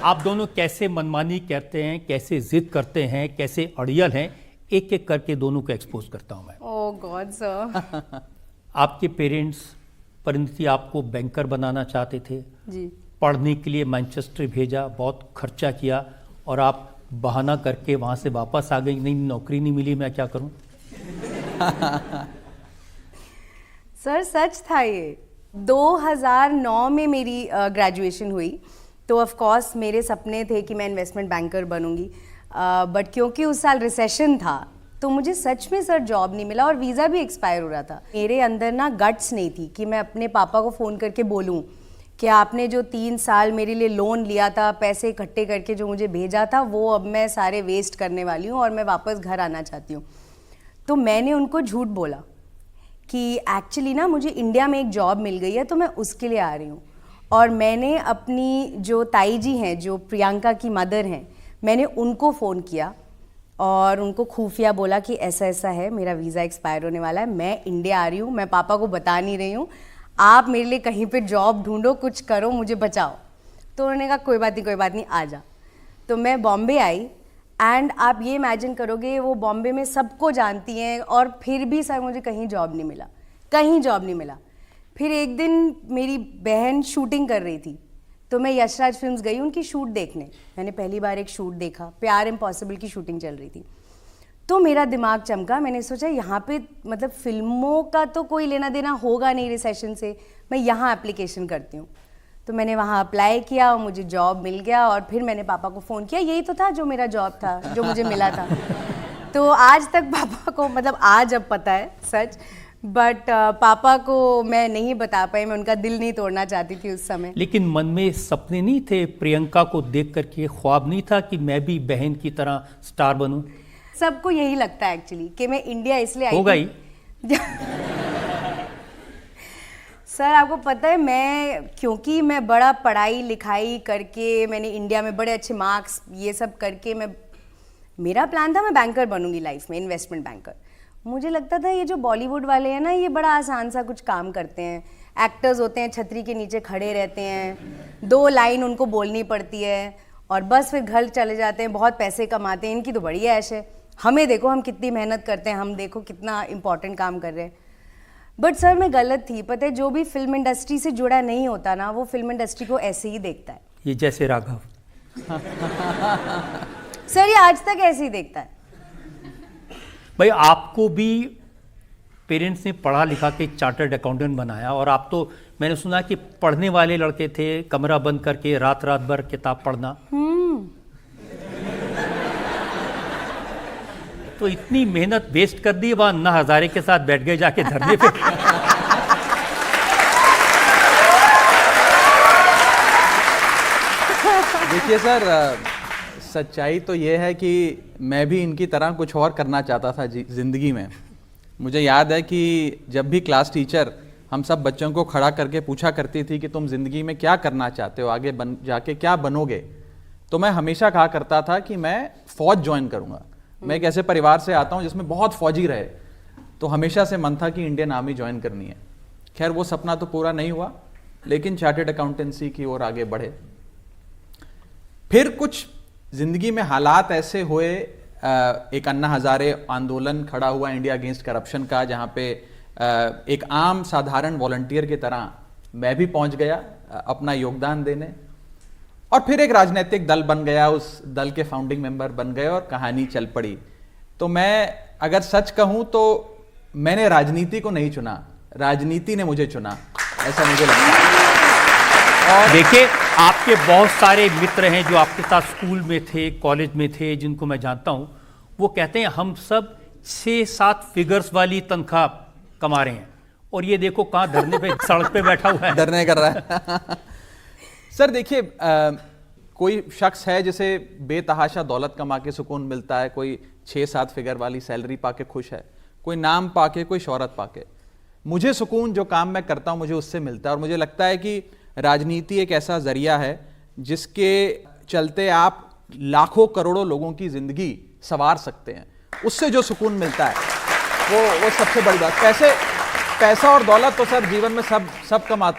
आप दोनों कैसे मनमानी करते हैं, कैसे जिद करते हैं, कैसे अड़ियल हैं, एक एक करके दोनों को एक्सपोज करता हूं मैं। ओह गॉड सर। आपके पेरेंट्स परिणति आपको बैंकर बनाना चाहते थे जी। पढ़ने के लिए मैनचेस्टर भेजा, बहुत खर्चा किया और आप बहाना करके वहां से वापस आ गई, नहीं नौकरी नहीं मिली, मैं क्या करूं। सर सच था ये। 2009 में मेरी ग्रेजुएशन हुई तो ऑफ कोर्स मेरे सपने थे कि मैं इन्वेस्टमेंट बैंकर बनूंगी, बट क्योंकि उस साल रिसेशन था तो मुझे सच में सर जॉब नहीं मिला और वीज़ा भी एक्सपायर हो रहा था। मेरे अंदर ना गट्स नहीं थी कि मैं अपने पापा को फ़ोन करके बोलूं कि आपने जो 3 साल मेरे लिए लोन लिया था, पैसे इकट्ठे करके जो मुझे भेजा था, वो अब मैं सारे वेस्ट करने वाली हूँ और मैं वापस घर आना चाहती हूँ। तो मैंने उनको झूठ बोला कि एक्चुअली ना मुझे इंडिया में एक जॉब मिल गई है तो मैं उसके लिए आ रही हूँ। और मैंने अपनी जो ताई जी हैं, जो प्रियंका की मदर हैं, मैंने उनको फ़ोन किया और उनको खुफिया बोला कि ऐसा ऐसा है, मेरा वीज़ा एक्सपायर होने वाला है, मैं इंडिया आ रही हूँ, मैं पापा को बता नहीं रही हूँ, आप मेरे लिए कहीं पे जॉब ढूंढो, कुछ करो, मुझे बचाओ। तो उन्होंने कहा कोई बात नहीं आ जा। तो मैं बॉम्बे आई एंड आप ये इमेजिन करोगे वो बॉम्बे में सबको जानती हैं और फिर भी सर मुझे कहीं जॉब नहीं मिला, कहीं जॉब नहीं मिला। फिर एक दिन मेरी बहन शूटिंग कर रही थी तो मैं यशराज फिल्म्स गई उनकी शूट देखने। मैंने पहली बार एक शूट देखा, प्यार इम्पॉसिबल की शूटिंग चल रही थी। तो मेरा दिमाग चमका, मैंने सोचा यहाँ पे मतलब फिल्मों का तो कोई लेना देना होगा नहीं रिसेशन से, मैं यहाँ एप्लीकेशन करती हूँ। तो मैंने वहाँ अप्लाई किया और मुझे जॉब मिल गया और फिर मैंने पापा को फ़ोन किया, यही तो था जो मेरा जॉब था, जो मुझे मिला था। तो आज तक पापा को, मतलब आज अब पता है सच, बट पापा को मैं नहीं बता पाई, मैं उनका दिल नहीं तोड़ना चाहती थी उस समय। लेकिन मन में सपने नहीं थे, प्रियंका को देख करके ख्वाब नहीं था कि मैं भी बहन की तरह स्टार बनूं? सबको यही लगता है एक्चुअली कि मैं इंडिया इसलिए आई हो गई। सर आपको पता है, क्योंकि मैं बड़ा पढ़ाई लिखाई करके, मैंने इंडिया में बड़े अच्छे मार्क्स ये सब करके, मेरा प्लान था मैं बैंकर बनूंगी लाइफ में, इन्वेस्टमेंट बैंकर। मुझे लगता था ये जो बॉलीवुड वाले हैं ना, ये बड़ा आसान सा कुछ काम करते हैं, एक्टर्स होते हैं, छतरी के नीचे खड़े रहते हैं, 2 लाइन उनको बोलनी पड़ती है और बस फिर घर चले जाते हैं, बहुत पैसे कमाते हैं, इनकी तो बड़ी ऐश है। हमें देखो हम कितनी मेहनत करते हैं, हम देखो कितना इंपॉर्टेंट काम कर रहे हैं। बट सर मैं गलत थी, पता है, जो भी फिल्म इंडस्ट्री से जुड़ा नहीं होता ना, वो फिल्म इंडस्ट्री को ऐसे ही देखता है। ये जैसे राघव। सर ये आज तक ऐसे ही देखता है। भाई आपको भी पेरेंट्स ने पढ़ा लिखा के चार्टर्ड अकाउंटेंट बनाया और आप तो, मैंने सुना कि पढ़ने वाले लड़के थे, कमरा बंद करके रात रात भर किताब पढ़ना। तो इतनी मेहनत वेस्ट कर दी, वहां अन्ना हजारे के साथ बैठ गए जाके धरने पे। देखिए सर, सच्चाई तो ये है कि मैं भी इनकी तरह कुछ और करना चाहता था ज़िंदगी में। मुझे याद है कि जब भी क्लास टीचर हम सब बच्चों को खड़ा करके पूछा करती थी कि तुम ज़िंदगी में क्या करना चाहते हो, आगे जाके क्या बनोगे, तो मैं हमेशा कहा करता था कि मैं फ़ौज ज्वाइन करूँगा। मैं एक ऐसे परिवार से आता हूँ जिसमें बहुत फ़ौजी रहे, तो हमेशा से मन था कि इंडियन आर्मी ज्वाइन करनी है। खैर वो सपना तो पूरा नहीं हुआ, लेकिन चार्टर्ड अकाउंटेंसी की ओर आगे बढ़े। फिर कुछ जिंदगी में हालात ऐसे हुए, एक अन्ना हजारे आंदोलन खड़ा हुआ इंडिया अगेंस्ट करप्शन का, जहां पे एक आम साधारण वॉलंटियर की तरह मैं भी पहुंच गया अपना योगदान देने, और फिर एक राजनीतिक दल बन गया, उस दल के फाउंडिंग मेंबर बन गए और कहानी चल पड़ी। तो मैं अगर सच कहूं तो मैंने राजनीति को नहीं चुना, राजनीति ने मुझे चुना, ऐसा मुझे लगता है। और देखिए, आपके बहुत सारे मित्र हैं जो आपके साथ स्कूल में थे, कॉलेज में थे, जिनको मैं जानता हूं, वो कहते हैं हम सब 6-7 फिगर्स वाली तनख्वाह कमा रहे हैं और ये देखो कहां धरने पे सड़क पे बैठा हुआ है, धरने कर रहा है। सर देखिए, कोई शख्स है जिसे बेतहाशा दौलत कमा के सुकून मिलता है, कोई 6-7 फिगर वाली सैलरी पाके खुश है, कोई नाम पाके, कोई शोहरत पाके। मुझे सुकून जो काम मैं करता हूं मुझे उससे मिलता है, और मुझे लगता है कि राजनीति एक ऐसा जरिया है जिसके चलते आप लाखों करोड़ों लोगों की जिंदगी संवार सकते हैं। उससे जो सुकून मिलता है वो सबसे बड़ी बात। पैसा और दौलत तो सर जीवन में सब कमाते हैं।